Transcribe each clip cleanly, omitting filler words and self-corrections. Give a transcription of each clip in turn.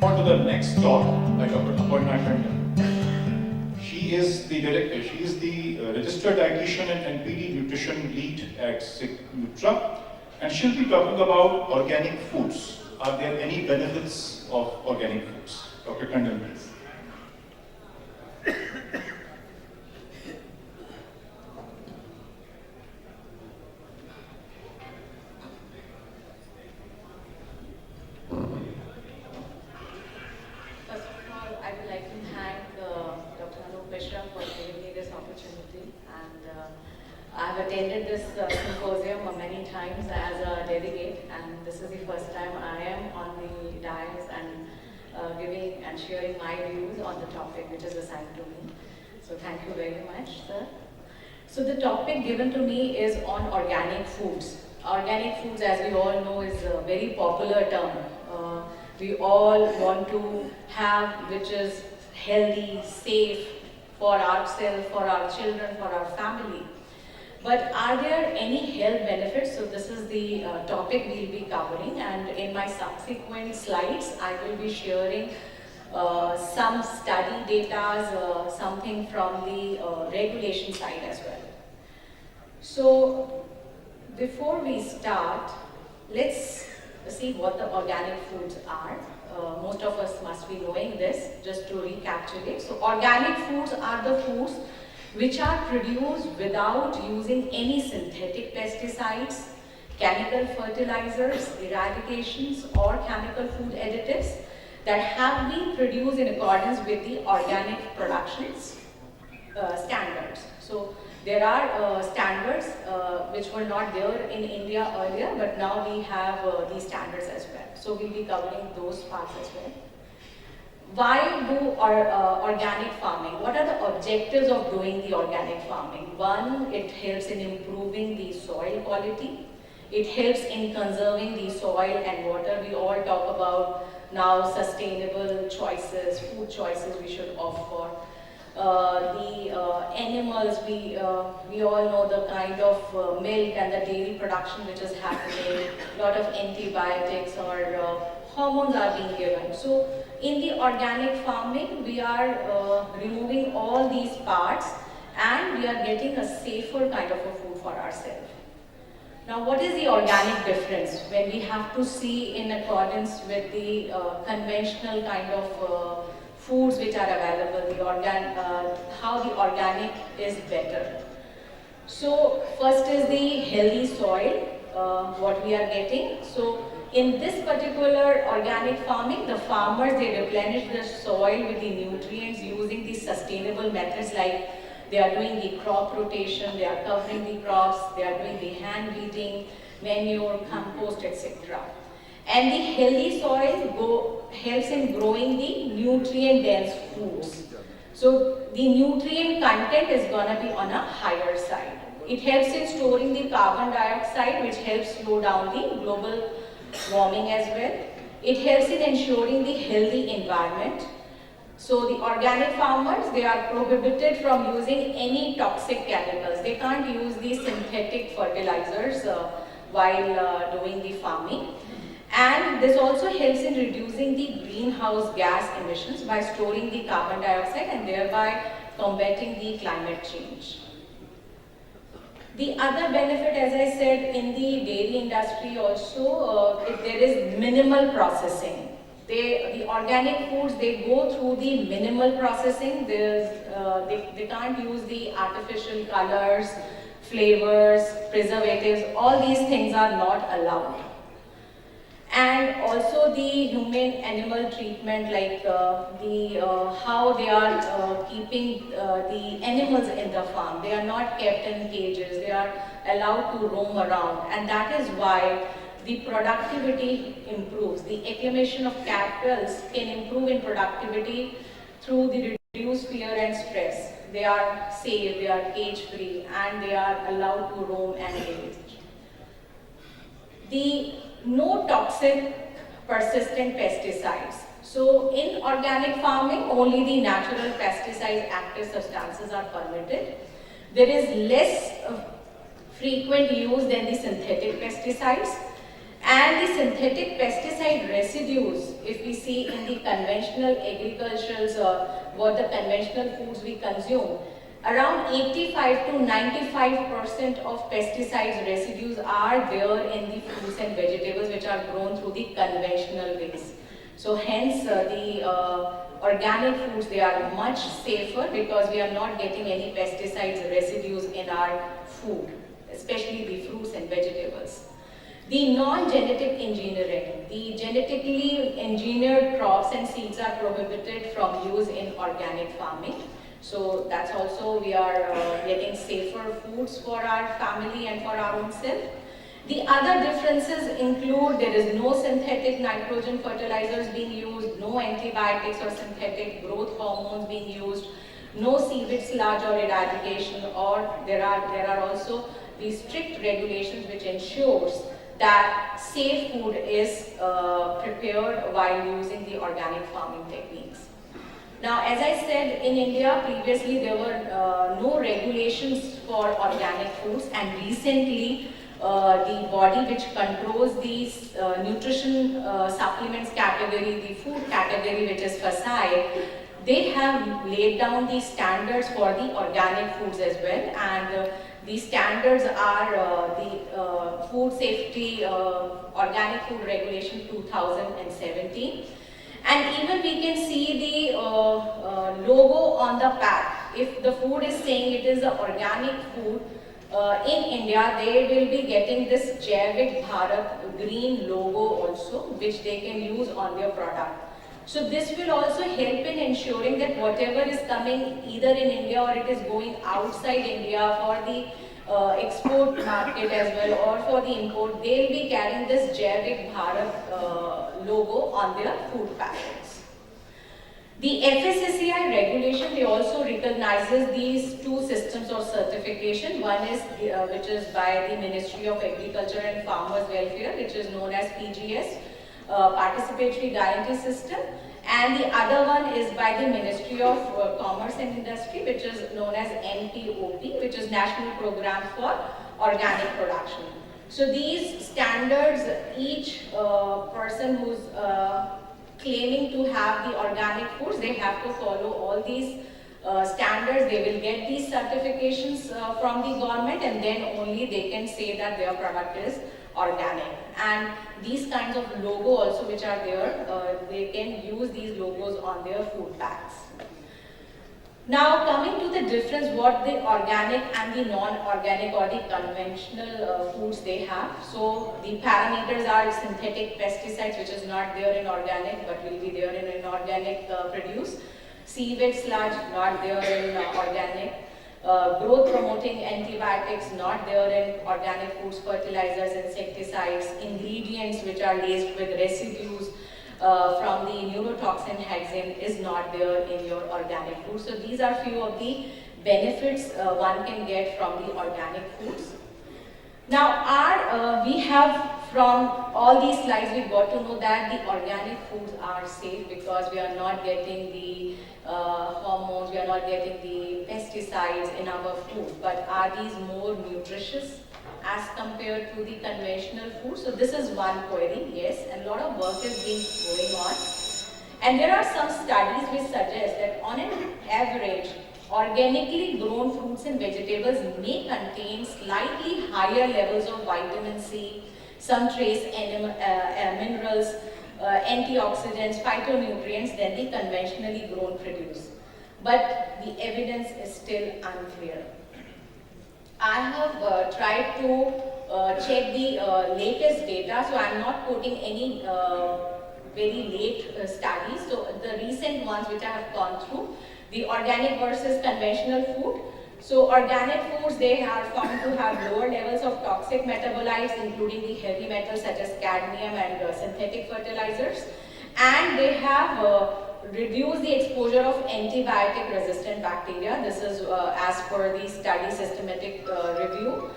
On to the next talk by Dr. Arpna Tandon. She is the director. She is the registered dietitian and PD nutrition lead at Nutra, and she'll be talking about organic foods. Are there any benefits of organic foods? Dr. Tandon, please. I've attended this symposium many times as a delegate, and this is the first time I am on the dais and giving and sharing my views on the topic which is assigned to me. So thank you very much, sir. So the topic given to me is on organic foods. Organic foods, as we all know, is a very popular term. We all want to have which is healthy, safe for ourselves, for our children, for our family. But are there any health benefits? So this is the topic we'll be covering, and in my subsequent slides I will be sharing some study data, something from the regulation side as well. So before we start, let's see what the organic foods are. Most of us must be knowing this. Just to recapitulate, so organic foods are the foods which are produced without using any synthetic pesticides, chemical fertilizers, eradications, or chemical food additives that have been produced in accordance with the organic productions standards. So there are standards which were not there in India earlier, but now we have these standards as well. So we'll be covering those parts as well. Why do organic farming? What are the objectives of doing the organic farming? One, it helps in improving the soil quality. It helps in conserving the soil and water. We all talk about now sustainable choices, food choices we should opt for. The animals, we all know the kind of milk and the dairy production which is happening. A lot of antibiotics or hormones are being given. So in the organic farming, we are removing all these parts and we are getting a safer kind of a food for ourselves. Now, what is the organic difference when we have to see in accordance with the conventional kind of foods which are available, how the organic is better? So first is the healthy soil, what we are getting. So in this particular organic farming, the farmers, they replenish the soil with the nutrients using the sustainable methods, like they are doing the crop rotation, they are covering the crops, they are doing the hand weeding, manure, compost, etc. And the healthy soil helps in growing the nutrient-dense foods. So the nutrient content is going to be on a higher side. It helps in storing the carbon dioxide, which helps slow down the global warming as well. It helps in ensuring the healthy environment. So the organic farmers, they are prohibited from using any toxic chemicals. They can't use the synthetic fertilizers while doing the farming. And this also helps in reducing the greenhouse gas emissions by storing the carbon dioxide and thereby combating the climate change. The other benefit, as I said, in the dairy industry also, there is minimal processing. The organic foods, they go through the minimal processing. They can't use the artificial colors, flavors, preservatives. All these things are not allowed. And also the human-animal treatment, like how they are keeping the animals in the farm. They are not kept in cages. They are allowed to roam around, and that is why the productivity improves. The acclimation of cattle can improve in productivity through the reduced fear and stress. They are safe, they are cage-free, and they are allowed to roam and live. The no toxic persistent pesticides. So in organic farming, only the natural pesticide active substances are permitted. There is less frequent use than the synthetic pesticides, And the synthetic pesticide residues, if we see in the conventional agricultures, what the conventional foods we consume, around 85 to 95% of pesticides residues are there in the fruits and vegetables which are grown through the conventional ways. So hence the organic foods, they are much safer because we are not getting any pesticides residues in our food, especially the fruits and vegetables. The non-genetic engineering, the genetically engineered crops and seeds are prohibited from use in organic farming. So that's also, we are getting safer foods for our family and for our own self. The other differences include there is no synthetic nitrogen fertilizers being used, no antibiotics or synthetic growth hormones being used, no seaweed sludge or eradication, or there are also the strict regulations which ensures that safe food is prepared while using the organic farming techniques. Now, as I said, in India previously there were no regulations for organic foods, and recently the body which controls these nutrition supplements category, the food category which is FSSAI, they have laid down the standards for the organic foods as well, and these standards are the Food Safety Organic Food Regulation 2017. And even we can see the logo on the pack. If the food is saying it is an organic food, in India they will be getting this Jaivik Bharat green logo also, which they can use on their product. So this will also help in ensuring that whatever is coming either in India or it is going outside India for the export market as well or for the import, they will be carrying this Jaivik Bharat logo on their food packets. The FSSAI regulation, they also recognizes these two systems of certification. One is which is by the Ministry of Agriculture and Farmers Welfare, which is known as PGS, Participatory Guarantee System, and the other one is by the Ministry of Commerce and Industry, which is known as NPOP, which is National Program for Organic Production. So these standards, each person who's claiming to have the organic foods, they have to follow all these standards. They will get these certifications from the government, and then only they can say that their product is organic. And these kinds of logo also which are there, they can use these logos on their food packs. Now coming to the difference what the organic and the non-organic or the conventional foods they have. So the parameters are synthetic pesticides, which is not there in organic but will be there in inorganic produce. Seaweed sludge, not there in organic. Growth promoting antibiotics, not there in organic foods, fertilizers, insecticides, ingredients which are laced with residues from the neurotoxin hexane is not there in your organic food. So these are few of the benefits one can get from the organic foods. Now we have from all these slides we got to know that the organic foods are safe because we are not getting the hormones, we are not getting the pesticides in our food. But are these more nutritious as compared to the conventional food? So this is one query, yes, and a lot of work is being going on. And there are some studies which suggest that on an average, organically grown fruits and vegetables may contain slightly higher levels of vitamin C, some trace minerals, antioxidants, phytonutrients than the conventionally grown produce. But the evidence is still unclear. I have tried to check the latest data, so I am not quoting any very late studies. So the recent ones which I have gone through, the organic versus conventional food. So organic foods, they are found to have lower levels of toxic metabolites, including the heavy metals such as cadmium and synthetic fertilizers, and they have reduced the exposure of antibiotic resistant bacteria. This is as per the study systematic review.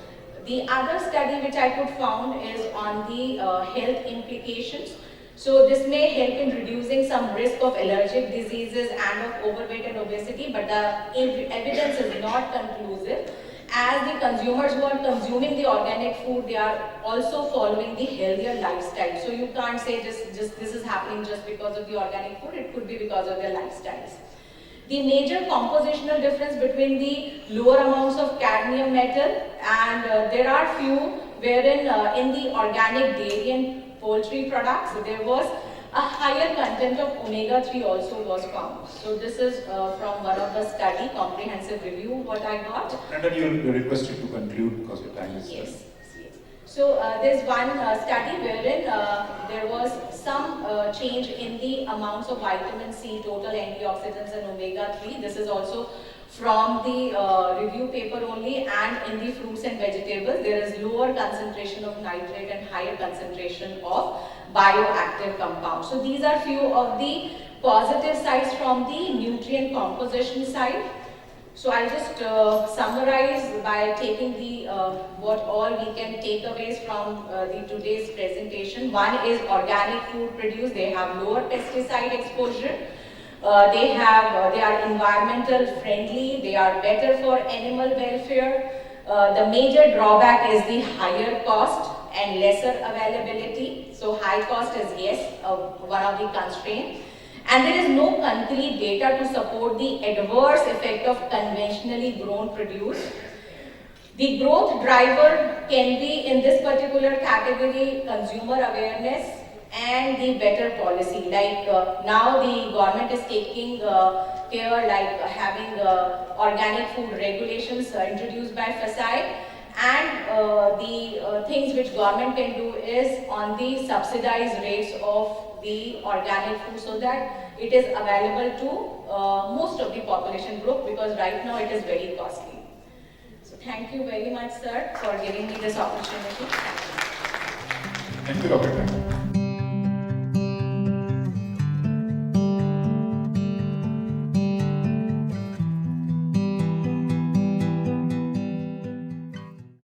The other study which I could found is on the health implications. So this may help in reducing some risk of allergic diseases and of overweight and obesity, but the evidence is not conclusive. as the consumers who are consuming the organic food, they are also following the healthier lifestyle. So you can't say just this is happening just because of the organic food, it could be because of their lifestyles. The major compositional difference between the lower amounts of cadmium metal, and there are few wherein in the organic dairy and poultry products there was a higher content of omega-3 also was found. So this is from one of the study, comprehensive review, what I got. And then you're requested to conclude because your time is Yes. So there's one study wherein there was some change in the amounts of vitamin C, total antioxidants and omega-3. This is also from the review paper only, and in the fruits and vegetables there is lower concentration of nitrate and higher concentration of bioactive compounds. So these are few of the positive sides from the nutrient composition side. So I'll just summarize by taking the what all we can take away from the today's presentation. One is organic food produced, they have lower pesticide exposure. They are environmental friendly, they are better for animal welfare. The major drawback is the higher cost and lesser availability. So high cost is yes, one of the constraints. And there is no concrete data to support the adverse effect of conventionally grown produce. The growth driver can be in this particular category consumer awareness and the better policy. Like now the government is taking care, like having organic food regulations introduced by FSI, and the things which government can do is on the subsidized rates of the organic food, so that it is available to most of the population group, because right now it is very costly. So thank you very much, sir, for giving me this opportunity. Thank you, Dr.